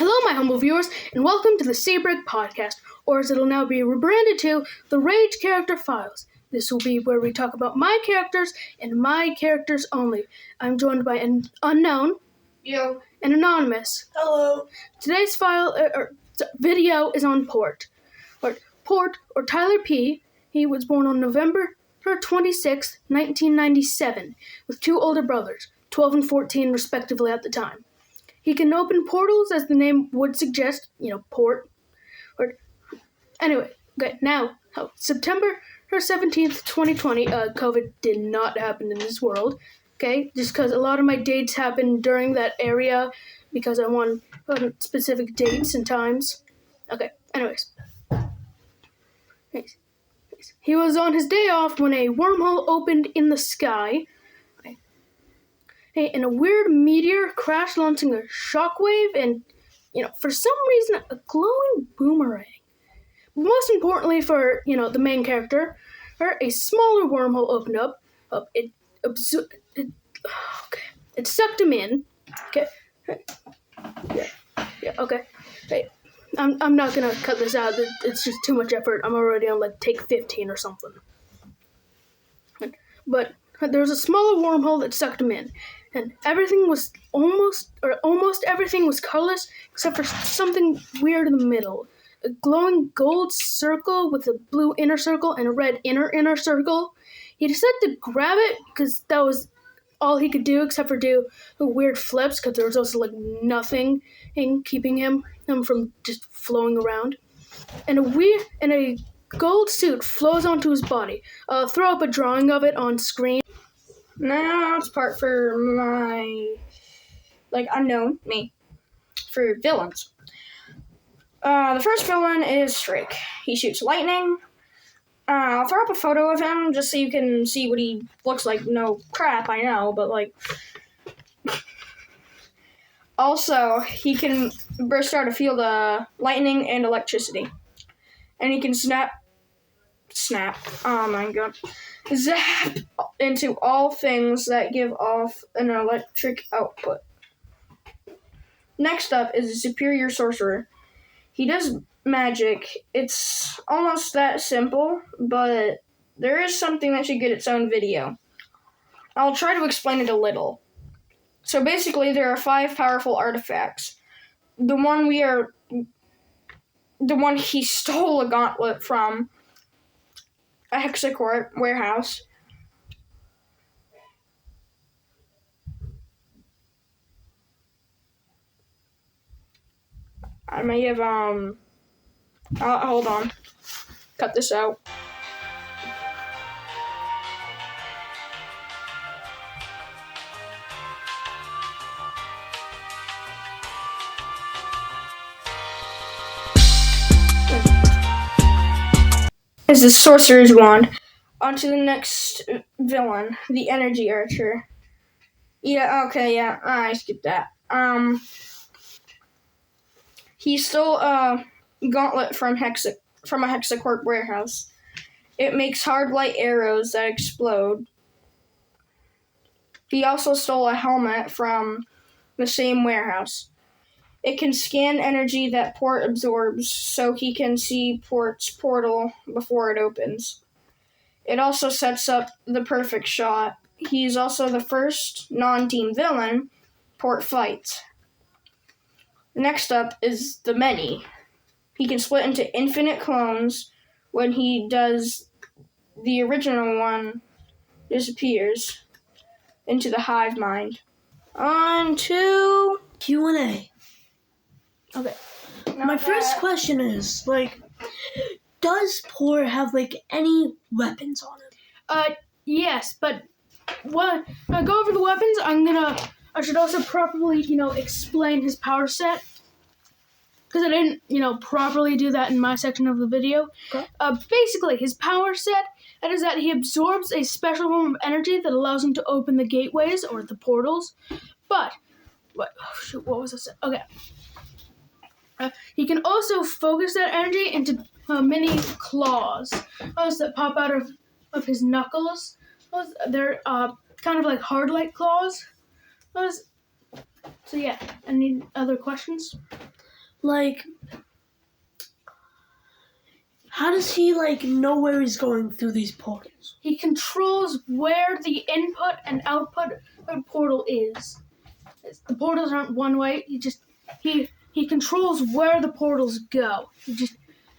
Hello, my humble viewers, and welcome to the Sabrick Podcast, or as it'll now be rebranded to, the Rage Character Files. This will be where we talk about my characters and my characters only. I'm joined by an unknown, Yo. and anonymous. Hello. Today's video is on Port. Port, or Tyler P., he was born on November 26, 1997, with two older brothers, 12 and 14 respectively at the time. He can open portals, as the name would suggest, port. Anyway, okay, now, September 17th, 2020, COVID did not happen in this world, okay? Just because a lot of my dates happened during that area, because I want specific dates and times. Okay, anyways. He was on his day off when a wormhole opened in the sky. And a weird meteor crashed, launching a shockwave and, for some reason, a glowing boomerang. Most importantly for, the main character, a smaller wormhole opened up. It sucked him in. Okay. Yeah, okay. Hey, I'm not gonna cut this out. It's just too much effort. I'm already on, take 15 or something. But there was a smaller wormhole that sucked him in. And everything was almost everything was colorless except for something weird in the middle. A glowing gold circle with a blue inner circle and a red inner circle. He decided to grab it because that was all he could do except for do the weird flips because there was also nothing keeping him from just flowing around. And a gold suit flows onto his body. Throw up a drawing of it on screen. Now it's part for my, unknown, me, for villains. The first villain is Drake. He shoots lightning. I'll throw up a photo of him just so you can see what he looks like. No crap, I know, but Also, he can burst out a field of lightning and electricity. And he can snap, oh my god, zap into all things that give off an electric output. Next up is a superior sorcerer. He does magic. It's almost that simple, but there is something that should get its own video. I'll try to explain it a little. So basically, there are 5 powerful artifacts. The one he stole a gauntlet from a Hexacorp warehouse. I may have, hold on. Cut this out. Is the Sorcerer's Wand. On to the next villain, the Energy Archer. Yeah, okay, yeah, I skipped that. He stole a gauntlet from a Hexacorp warehouse. It makes hard light arrows that explode. He also stole a helmet from the same warehouse. It can scan energy that Port absorbs, so he can see Port's portal before it opens. It also sets up the perfect shot. He's also the first non-team villain Port fights. Next up is the Many. He can split into infinite clones. When he does, the original one disappears into the hive mind. On to Q&A. Okay. My first question is, does Port have, any weapons on him? Yes, but when I go over the weapons, I should also properly, explain his power set. Because I didn't, properly do that in my section of the video. Okay. Basically, his power set is that he absorbs a special form of energy that allows him to open the gateways, or the portals. But, what was this? Okay. He can also focus that energy into mini claws that pop out of his knuckles. They're kind of like hard-like claws. So yeah, any other questions? like, how does he, like, know where he's going through these portals? He controls where the input and output of the portal is. The portals aren't one way. He controls where the portals go. He just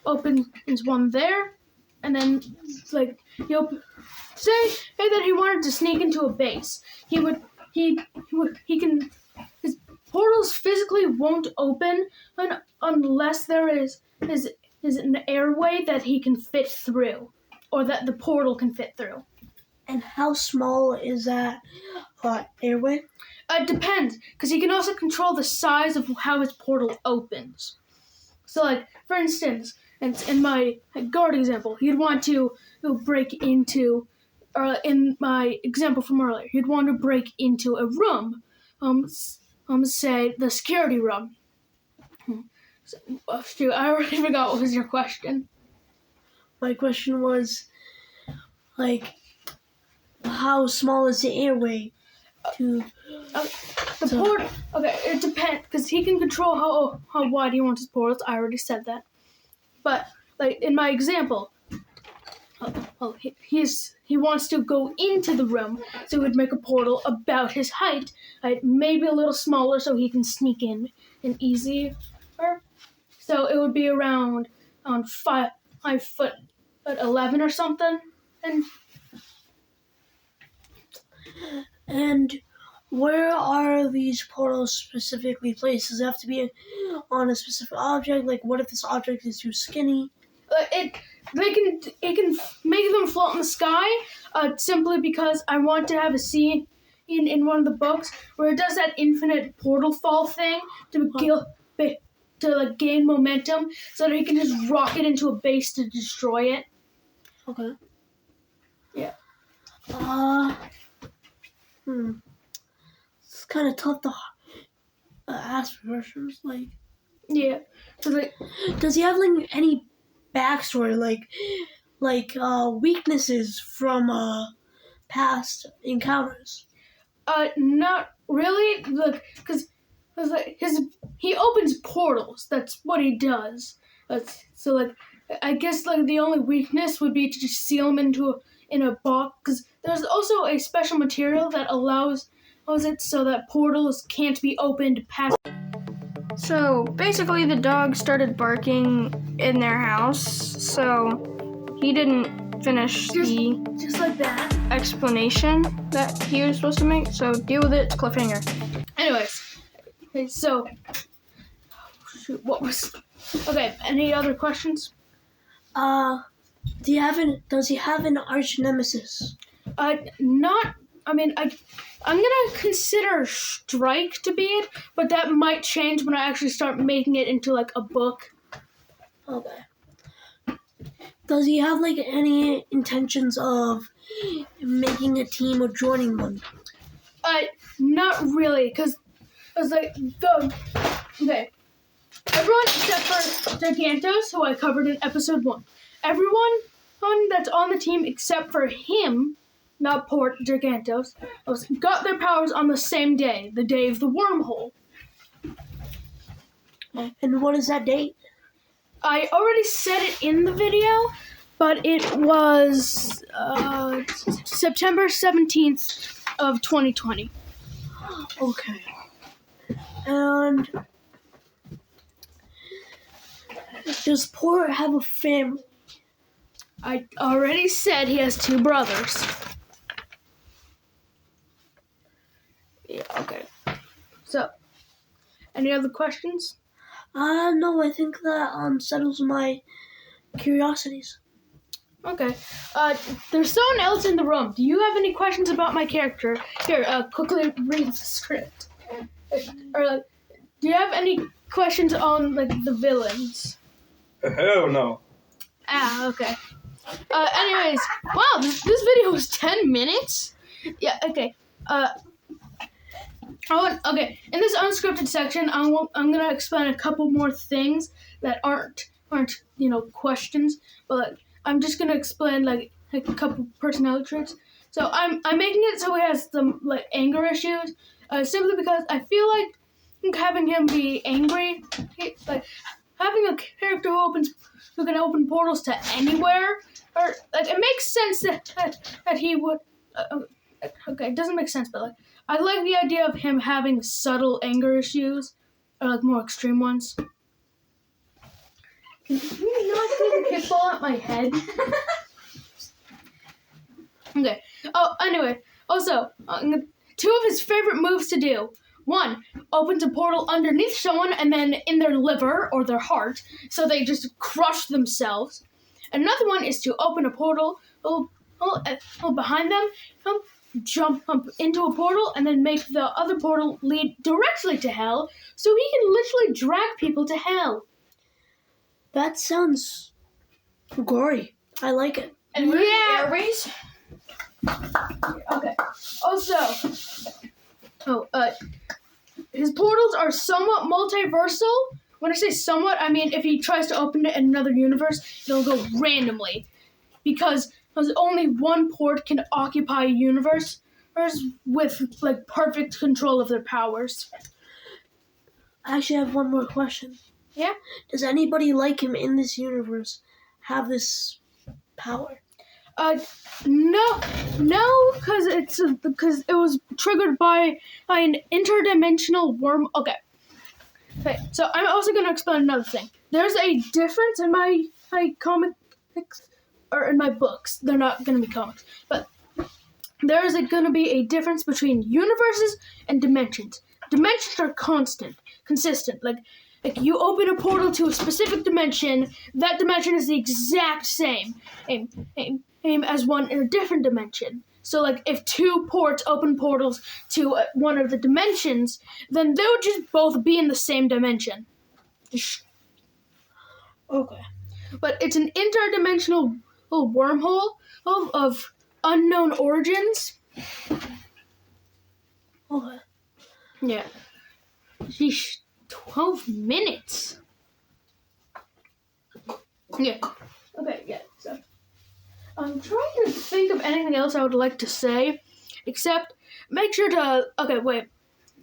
opens one there, and then say that he wanted to sneak into a base. His portals physically won't open unless there is an airway that he can fit through, or that the portal can fit through. And how small is that airway? It depends, because he can also control the size of how his portal opens. So, like, for instance, in my guard example, he'd want to break into, or in my example from earlier, he'd want to break into a room, say the security room. Shoot, I already forgot what was your question. My question was, like, how small is the airway to... Okay, it depends, because he can control how wide he wants his portals. I already said that. But, like, in my example, he wants to go into the room, so he would make a portal about his height, maybe a little smaller so he can sneak in easier. So it would be around 5'11" or something. And where are these portals specifically placed? Does it have to be on a specific object? Like, what if this object is too skinny? It can make them float in the sky, simply because I want to have a scene in one of the books where it does that infinite portal fall thing to gain momentum, so that he can just rocket into a base to destroy it. Okay. Yeah. It's kind of tough to ask for questions. Like, yeah. So, does he have like any backstory, like weaknesses from past encounters? Not really. Look, because he opens portals. That's what he does. So, like, I guess, like, the only weakness would be to just seal him in a box. Because there's also a special material that allows it so that portals can't be opened past. So basically, the dog started barking in their house. So he didn't finish just like that explanation that he was supposed to make. So deal with it. It's cliffhanger. Anyways, okay, so shoot, what was? Okay, any other questions? Does he have an arch nemesis? Not. I mean, I'm gonna consider Strike to be it, but that might change when I actually start making it into, like, a book. Okay. Does he have, like, any intentions of making a team or joining one? Not really, because like, okay. Everyone except for Gigantos, who I covered in episode 1. Everyone that's on the team except for him, not Port Gigantos, got their powers on the same day, the day of the wormhole. And what is that date? I already said it in the video, but it was September 17th of 2020. Okay. And does Port have a family? I already said he has 2 brothers. Yeah, okay. So, any other questions? No, I think that settles my curiosities. Okay. There's someone else in the room. Do you have any questions about my character? Here, quickly read the script. Or, like, do you have any questions on, like, the villains? Hell no. Okay. Anyways, wow, this video was 10 minutes? Yeah, okay. Okay, in this unscripted section, I'm gonna explain a couple more things that aren't questions, but, like, I'm just gonna explain like a couple personality traits. So I'm making it so he has some, like, anger issues, simply because I feel like having him be angry, can open portals to anywhere, or like it makes sense that he would. Okay, it doesn't make sense, but like I like the idea of him having subtle anger issues, or like more extreme ones. Can you not do the kickball at my head? Okay. Oh, anyway. Also, two of his favorite moves to do. One, opens a portal underneath someone and then in their liver or their heart, so they just crush themselves. Another one is to open a portal behind them, jump into a portal, and then make the other portal lead directly to hell, so he can literally drag people to hell. That sounds gory. I like it. And airways. Okay. Also, his portals are somewhat multiversal. When I say somewhat, I mean if he tries to open it in another universe, it'll go randomly. Because only one port can occupy a universe with like perfect control of their powers. I actually have one more question. Yeah? Does anybody like him in this universe have this power? No, because it was triggered by an interdimensional worm. Okay, so I'm also going to explain another thing. There's a difference in my comics, or in my books. They're not going to be comics, but there is going to be a difference between universes and dimensions. Dimensions are consistent. Like you open a portal to a specific dimension, that dimension is the exact same as one in a different dimension. So, like, if two ports open portals to one of the dimensions, then they would just both be in the same dimension. Okay. But it's an interdimensional wormhole of unknown origins. Okay. Yeah. Sheesh. 12 minutes. Yeah. Okay, yeah, so. I'm trying to think of anything else I would like to say, except make sure to, okay, wait.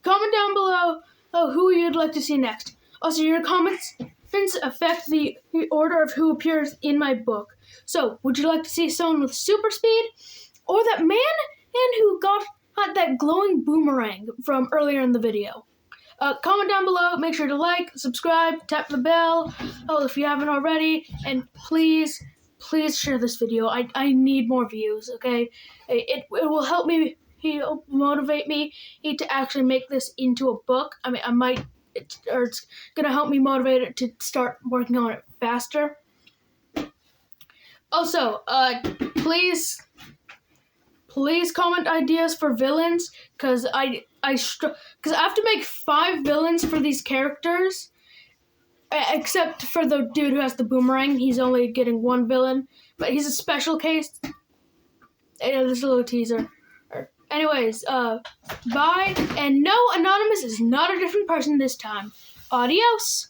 Comment down below who you'd like to see next. Also, your comments affect the order of who appears in my book. So, would you like to see someone with super speed? Or that man who got that glowing boomerang from earlier in the video? Comment down below, make sure to like, subscribe, tap the bell, if you haven't already, and please share this video. I need more views, okay? It will help me, motivate me to actually make this into a book. I mean, it's gonna help me motivate it to start working on it faster. Also, please comment ideas for villains, because I have to make 5 villains for these characters, except for the dude who has the boomerang. He's only getting 1 villain, but he's a special case. This is a little teaser. Anyways, bye, and no, Anonymous is not a different person this time. Adios.